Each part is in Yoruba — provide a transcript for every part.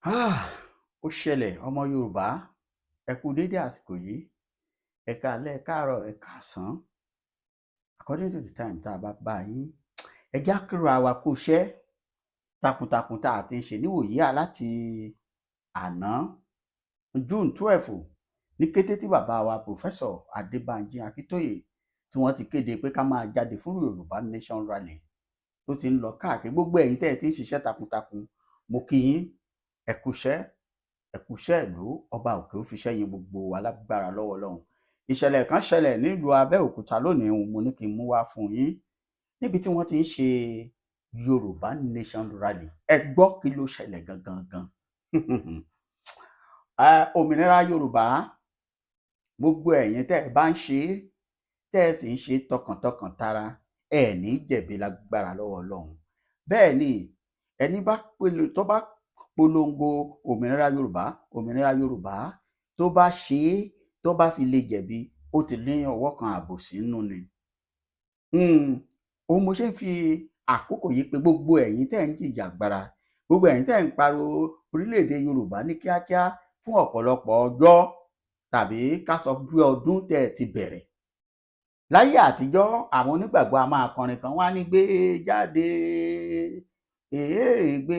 Ah, ó ṣẹlẹ̀ ọmọ Yorùbá ẹ kú dédé àsìkò yìí ẹ káalẹ́ ẹ káàárọ̀ ẹ káàsán according to the time tá a bá bá yín ẹ já kíra wa kú iṣẹ́ takuntakun tá a ti ń ṣe níwòyí láti àná June 12 ní kété tí bàbá wa Professor Adébánjí Akíntóyè tí wọ́n ti kéde pé ká máa jáde fún Yorùbá Nation Rally tó ti ń lọ káàkiri gbogbo ẹ̀yin tẹ́ ẹ ti ń ṣiṣẹ́ takuntakun mo kí yín ẹ kúṣẹ́ ìlú ọba òkè ó fiṣẹ́ yín gbogbo alágbára lọ́wọ́ Ọlọ́run. Ìṣẹ̀lẹ̀ kan ṣẹlẹ̀ nílùú Abẹ́òkúta lónìí mo ní kí n mú wá fún yín níbi tí wọ́n ti ń ṣe Yorùbá Nation Rally. Ẹ gbọ́ kí ló ṣẹlẹ̀ gangan. Òmìnira Yorùbá gbogbo ẹ̀yin tẹ́ ẹ bá ń ṣe tẹ́ ẹ sì ń ṣe tọkàntọkàn tara ẹ ní jẹ̀bi lágbára lọ́wọ́ Ọlọ́run. Bẹ́ẹ̀ ni ẹni tó bá polongo òmìnira Yorùbá tó bá ṣe é tó bá fi lè jẹ̀bi ó ti ní ọwọ́ kan àbòsí nínú ni. Òun mo ṣe ń fi àkókò yìí pé gbogbo ẹ̀yin tẹ́ ń jìjàgbara gbogbo ẹ̀yin tẹ́ ń pariwo orílẹ̀-èdè Yorùbá ní kíákíá fún ọ̀pọ̀lọpọ̀ ọjọ́ tàbí ká sọ bí ọdún tẹ́ ẹ ti bẹ̀rẹ̀. Láyé àtijọ́ àwọn onígbàgbọ́ a máa kọrin kan wá ní gbé jáde gbé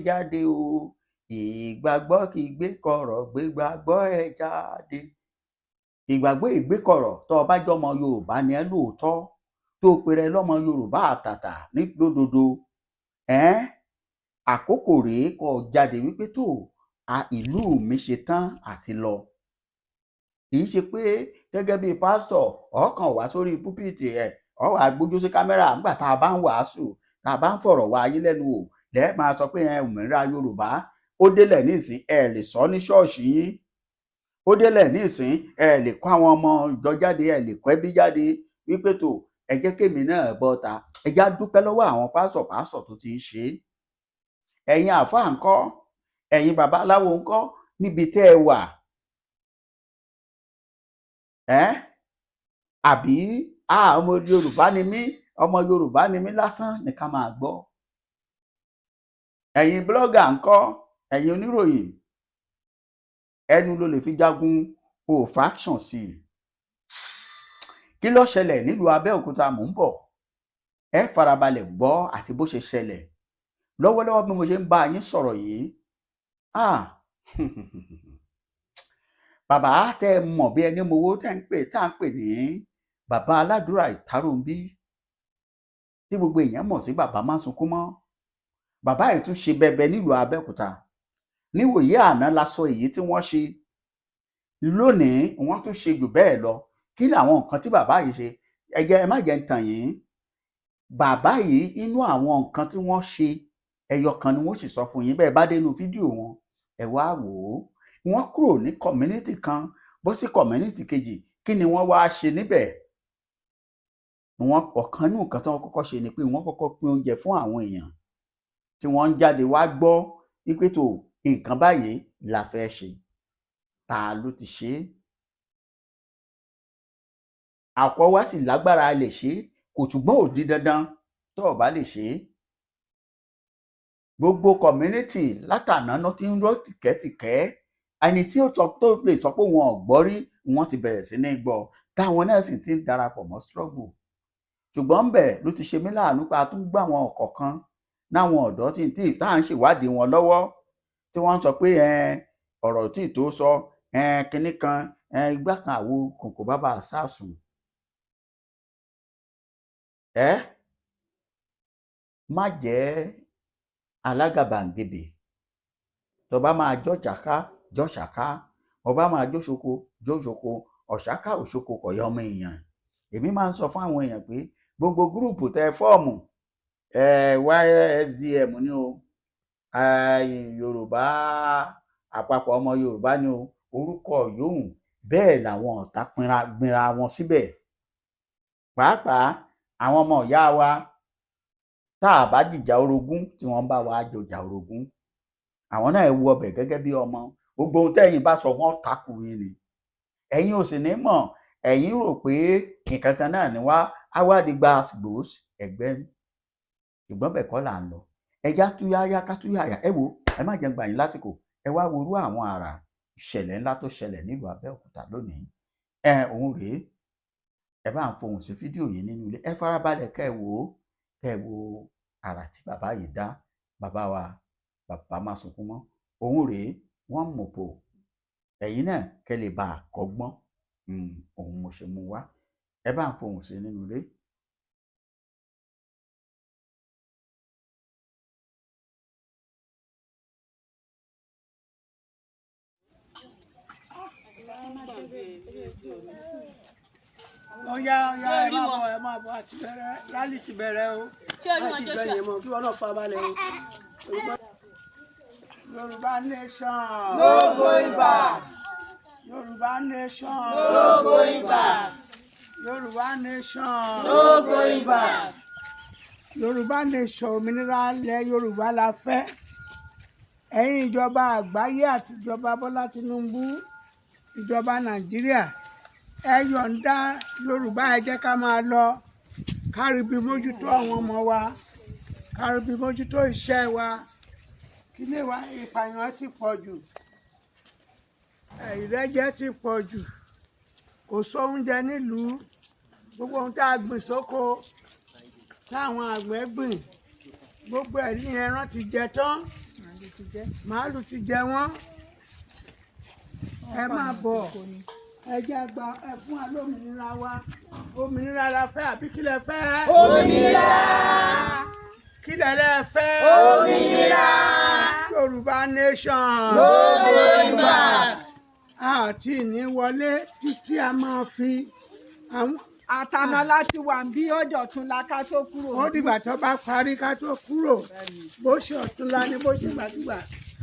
jáde o ìgbàgbọ́ kì í gbé kọ̀rọ̀ gbé gbàgbọ́ ẹ jáde. Ìgbàgbọ́ ìgbékọ̀rọ̀ tó o bá jọmọ Yorùbá ni ẹ lóòótọ́ tó o pèrè lọ́mọ Yorùbá àtàtà ní lódodo àkókò rèé kó jáde wípé tó ìlú mi ṣe tán àti lọ. Kì í ṣe pé gẹ́gẹ́ bí pásítọ̀ ọkàn wá sórí púpìtì ọ wá gbójú sí kámẹ́rà nígbà tá a bá ń wàásù tá a bá ń fọ̀rọ̀ wá ayé lẹ́nu wò lẹ́ẹ̀ máa sọ pé òmìnira Yorùbá ó délẹ̀ nísìn ẹ lè sọ ní ṣọ́ọ̀ṣì yín ó délẹ̀ nísìn ẹ lè kó àwọn ọmọ ìjọ jáde ẹ lè kó ẹbí jáde wípé tó ẹ jẹ́ kémi náà bọ́ ta ẹ já dúpẹ́ lọ́wọ́ àwọn pásọ̀ tó ti ń ṣe é. Ẹ̀yin àfáà ńkọ́ ẹ̀yin babaláwo ńkọ́ níbi tẹ́ ẹ wà àbí ọmọ Yorùbá ni mí lásán ní ká máa gbọ́. Ẹ̀yin blọ́gà ńkọ́ ẹ̀yin oníròyìn ẹnu ló lè fi jagun o faction sí i. Kí ló ṣẹlẹ̀ nílùú Abẹ́òkúta mò ń bọ̀ ẹ farabalẹ̀ gbọ́ àti bó ṣe ṣẹlẹ̀ lọ́wọ́lọ́wọ́ bí mo ṣe ń bá yín sọ̀rọ̀ yìí. Bàbá tẹ́ ẹ mọ̀ bí ẹni mowó tá à ń pè ní bàbá aládùúrà Ìtàròǹbí tí gbogbo èèyàn mọ̀ sí bàbá má sunkún mọ́. Bàbá yìí tún ṣe bẹbẹ nílùú Abẹ́òkúta níwòyí àná la sọ èyí tí wọ́n ṣe lónìí wọ́n tún ṣe jù bẹ́ẹ̀ lọ. Kí làwọn nǹkan tí bàbá yìí ṣe ẹ má jẹ́ ń tàn yín. Bàbá yìí inú àwọn nǹkan tí wọ́n ṣe ẹyọ kan ni wọ́n sì sọ fún yín bẹ́ẹ̀ bá dénú fídíò wọn ẹ wá wò ó. Wọ́n kúrò ní community kan bọ́ sí community kejì kí ni wọ́n wá ṣe níbẹ̀. Ọ̀kan nínú nǹkan tí wọ́n kọ́kọ́ ṣe ni pé wọ́n kọ́kọ́ pín oúnjẹ fún àwọn èèyàn tí wọ́n ń jáde wá gbọ́ wípé tó nǹkan báyìí la fẹ́ ṣe. Ta ló ti ṣe é? Àpọ̀ wa sì lágbára lè ṣe é kò ṣùgbọ́n ò di dandan tó o bá lè ṣe é. Gbogbo community látàná náà ti ń rọ́ tìkẹ́tìkẹ́ ẹni tí ó tó lè sọ pé wọn ò gbọ́ rí wọ́n ti bẹ̀rẹ̀ sí ní gbọ́ táwọn náà sì ti ń darapọ̀ mọ́ struggle. Ṣùgbọ́n ń bẹ̀ ló ti ṣe mí láàánú pé a tún gbà wọn ọ̀kọ̀ọ̀kan náwọn ọ̀dọ́ tí tá à ń ṣèwádìí wọn lọ́wọ́ tí wọ́n ń sọ pé ọ̀rọ̀ tí tó sọ kinní kan igbá kan àwo kòkò bàbá àṣàsùn. Má jẹ́ alágàbàǹgebè tó bá máa jọ́ṣàká ọba máa jóṣoko ọ̀ṣàká òṣoko kọ̀yà ọmọ èèyàn. Èmi máa ń sọ fún àwọn èèyàn pé gbogbo gúrùpù tẹ fọ́ọ̀mù YSDM ni o Yorùbá àpapọ̀ ọmọ Yorùbá ni o orúkọ yòówù bẹ́ẹ̀ làwọn ọ̀tá gbinra wọn síbẹ̀. Pàápàá àwọn ọmọ ìyá wa tá a bá dìjà orogún tí wọ́n bá wa jọjà orogún àwọn náà wọ ọbẹ̀ gẹ́gẹ́ bí ọmọ gbogbo ohun tẹ́yìn bá sọ wọ́n takù yín ni. Ẹ̀yin ò sì ní mọ̀ ẹ̀yin rò pé nǹkan kan náà ni wá awádìígbà gbòós ẹgbẹ́ ṣùgbọ́n bẹ́ẹ̀ kọ́ là ń lọ. Ẹja túyáyá ká túyáyá ẹ wo ẹ má jẹ́ gbà yín lásìkò ẹ wá worú àwọn àrà ìṣẹ̀lẹ̀ ńlá tó ṣẹlẹ̀ nílùú Abẹ́òkúta lónìí òun rèé ẹ bá ń fohùn sí fídíò yìí nínú ilé ẹ farabalẹ̀ kẹ́ ẹ wo àrà tí bàbá yìí dá bàbá wa bàbá Másunkúnmọ́ òun rèé wọ́n mọ̀pọ̀ ẹ̀yin náà kẹ́ lè bá a kọ́gbọ́n òun mo ṣe mú wá ẹ bá ń fohùn sí nínú ilé. Ọya ẹ máa bọ̀ àti bẹ̀rẹ̀ rálì ti bẹ̀rẹ̀ o láti gbẹ̀yìn mọ̀ kí wọ́n náà fa balẹ̀ o. Yorùbá nation. No going back. Yorùbá nation. No going back. Yorùbá nation. No going back. Yorùbá nation òmìnira ilẹ̀ Yorùbá la fẹ́. Ẹ̀yin ìjọba àgbáyé àti ìjọba Bọ́lá Tinubu ìjọba Nàìjíríà ẹ yọ̀ǹda Yorùbá ẹ jẹ́ ká máa lọ kárí bí mójútó àwọn ọmọ wa kárí bí mójútó iṣẹ́ wa kílé wa ìpààyàn ti pọ̀ jù ìrẹ́jẹ ti pọ̀ jù kò sóúnjẹ nílùú gbogbo ohun tá a gbìn sóko táwọn àgbẹ̀ gbìn gbogbo ẹ̀ ní ẹran ti jẹ tán màálù ti jẹ wọ́n ẹ máa bọ̀ ẹ jẹ́ gba ẹ fún wa lómìnira wa òmìnira la fẹ́ àbí kí lẹ fẹ́. Òmìnira. Kí lẹ fẹ́. Òmìnira. Yorùbá nation. No going back. Àti ní wọlé títí a máa fi àwọn. Àtàná láti wà ń bí ọjọ́ ọ̀túnla ká tó kúrò. Ó dìgbà tó bá parí ká tó kúrò bó ṣe ọ̀túnla ni bó ṣe gbàdúgbà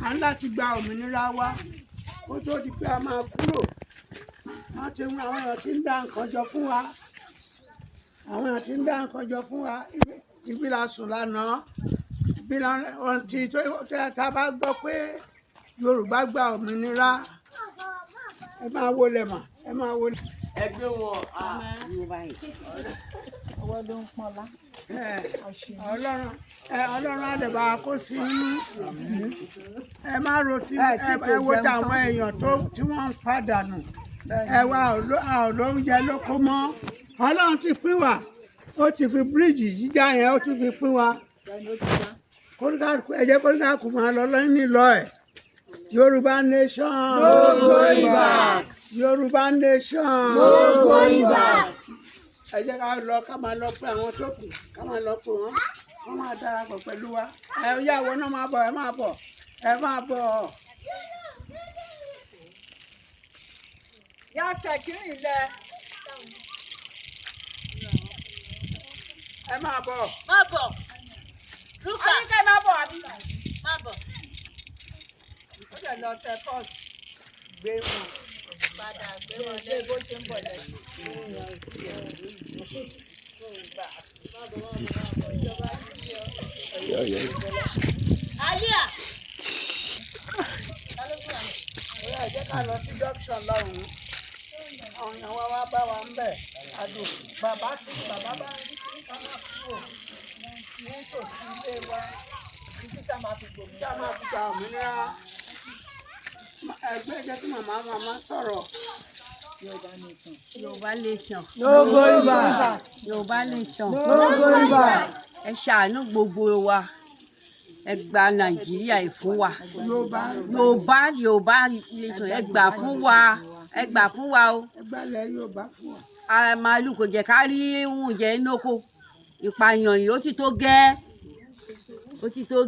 à ń láti gba òmìnira wa kó tó di pé a máa kúrò. Wọ́n ti ń àwọn èèyàn tí ń dá nǹkan jọ fún wa àwọn èèyàn tí ń dá nǹkan jọ fún wa ibi la sùn lánàá ibi la ti tá a bá gbọ́ pé Yorùbá gba òmìnira ẹ máa wọlé mà ẹ máa wọlé. Ẹgbẹ́ wọn Yorùbá yìí. Ọwọ́ ló ń pọ́nlá. Ọlọ́run àdẹ̀bà kó sí inú ẹ má ro tí ẹ wo táwọn èèyàn tí wọ́n ń pàdánù ẹ wá olóúnjẹ ló kó mọ́ Ọlọ́run ti pín wa ó ti fi bíríìjì jíjà yẹn ó ti fi pín wa ẹ jẹ́ kóríkàkù máa lọ nílọ ẹ̀ Yorùbá nation. No going back. Yorùbá nation. No going back. Ẹ jẹ́ ká lọ ká máa lọ pé àwọn tó kù ká máa lọ pé wọ́n máa darapọ̀ pẹ̀lú wa ẹ yàwó náà máa bọ̀ ẹ máa bọ̀ ẹ máa bọ̀. Yá sẹ̀kírì lẹ. Ẹ máa bọ̀. Má bọ̀. Rúkà. Àníkẹ́ má bọ̀ àbí. Má bọ̀. Ó lè lọ tẹ pọ́ọ̀sì. Gbé wọn. Padà gbé Gbé wọn ilé lẹ́nu. bó ṣe ń bọ̀ lẹ́yìn. Àlíà. Ẹ jẹ́ ká lọ sí junction lọ́hùn-ún àwọn èèyàn wa bá wa ń bẹ̀ àdùn bàbá bá ń rí ká máa kúrò nítòsí ilé wa títí tá máa fi gba òmìnira ẹgbẹ́ jẹ́ kí màmá sọ̀rọ̀. Yorùbá nation. No going back. Yorùbá nation. No going back. Ẹ ṣàánú gbogbo wa ẹ gba Nàìjíríà yìí fún wa. Yorùbá nation ẹ gbà fún wa ẹ gbà fún wa o. Ẹgbẹ́lẹ̀ Yorùbá fún wa. Ara màálù kò jẹ́ ká rí oúnjẹ inóko ìpààyàn yìí ó ti tó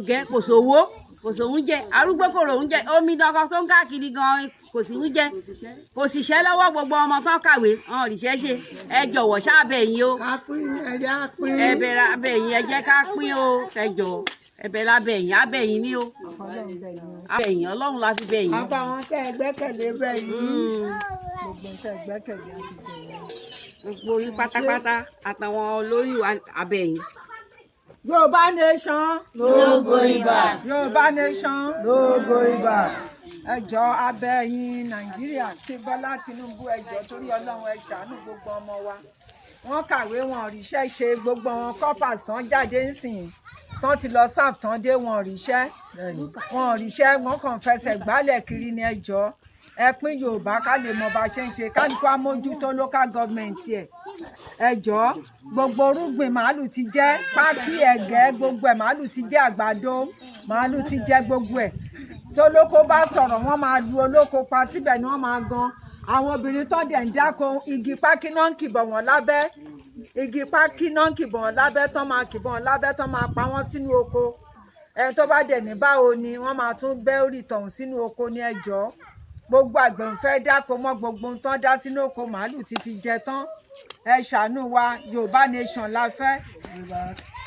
gẹ́ kò sówó kò sóúnjẹ arúgbó kò róúnjẹ omi dandan tó ń káàkiri gan kò sí oúnjẹ kò síṣẹ́ lọ́wọ́ gbogbo ọmọ tó kàwé wọn ò ríṣẹ́ ṣe ẹ jọ̀wọ́ ṣáàbẹ̀ yín o ẹ̀bẹ̀ lábẹ́ yín ẹ jẹ́ ká pín o ẹ jọ̀ọ́ ẹ̀bẹ̀ lábẹ́ yín abẹ́ yín ní o abẹ́ yín Ọlọ́run la fi bẹ̀ yín. àbáwọn tẹ ẹ gbẹ́kẹ̀lé bẹ yìí. Gbogbo tẹ gbẹ́kẹ̀lé àti bẹ̀rẹ̀. gbogbo orí pátápátá àtàwọn olórí abẹ́ yín. Yorùbá nation. No going back. Yorùbá nation. No going back. Ẹ jọ̀ọ́ abẹ́ yín Nàìjíríà tí Bọ́lá Tinubu ẹ jọ̀ọ́ torí Ọlọ́run ẹ ṣàánú gbogbo ọmọ wa wọ́n kàwé wọn ò ríṣẹ́ ṣe gbogbo wọn corpers tán jáde ńsìn tán ti lọ sáf tán dé wọn ò ríṣẹ́ wọn kàn fẹsẹ̀ gbálẹ̀ kiri ní ẹjọ́ ẹ pín Yorùbá ká lè mọ bá ṣe ń ṣe kálukú amójútó local government ẹ̀ ẹjọ́ gbogbo orúgbìn màálù ti jẹ́ pákí ẹ̀gẹ́ gbogbo ẹ̀ màálù ti jẹ́ àgbàdo màálù ti jẹ́ gbogbo ẹ̀ tó lóko bá sọ̀rọ̀ wọ́n máa lu olóko pa síbẹ̀ ni wọ́n máa gan àwọn obìnrin tó dẹ̀ ń dáko igi pákí náà ń kìbọ̀ wọ́n lábẹ́ igi pákí náà ń kìbọ̀ wọ́n lábẹ́ tán máa kìbọ̀ wọ́n lábẹ́ tán máa pa wọ́n sínú oko ẹni tó bá dẹ̀ ní báwo ni wọ́n máa tún bẹ́ orí tọ̀hún sínú oko ní ẹjọ́ gbogbo àgbẹ̀ ń fẹ́ dáko mọ́ gbogbo ń tán dá sínú oko màálù ti fi jẹ tán ẹ ṣàánú wa Yorùbá nation la fẹ́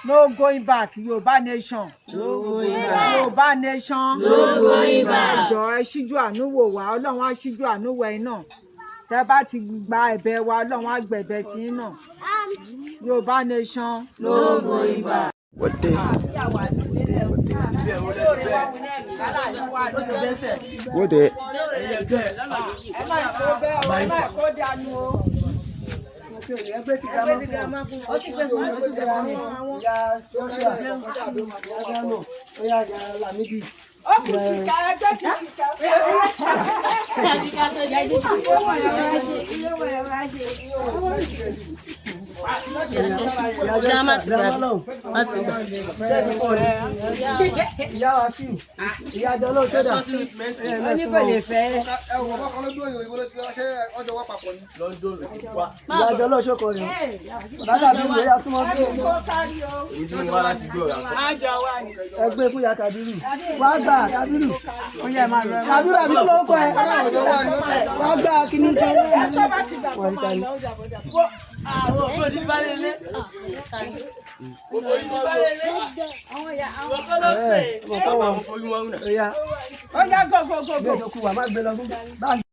no going back Yorùbá nation Yorùbá nation ìjọ ẹ ṣíjú àánú wò wá Ọlọ́run á ṣíjú àánú wò ẹ náà tẹ́ bá ti gba ẹ̀bẹ̀ wa Ọlọ́run á gbẹ̀bẹ̀ tí ń náà Yorùbá nation no going back. What the? Ẹgbẹ́ fún ya Kabiru. Wá gbà Kabiru. Kabiru àbí kí ló ń kọ́ ẹ? Wá gbà kíní kan. Wọ́n ti tani. Àwọn òfin bá lélẹ̀. Òfin bá lélẹ̀. Àwọn ya àwọn kọ́ ló pè é. Ó yá go. Gbé ìdókòwò àmọ́ gbé lọ.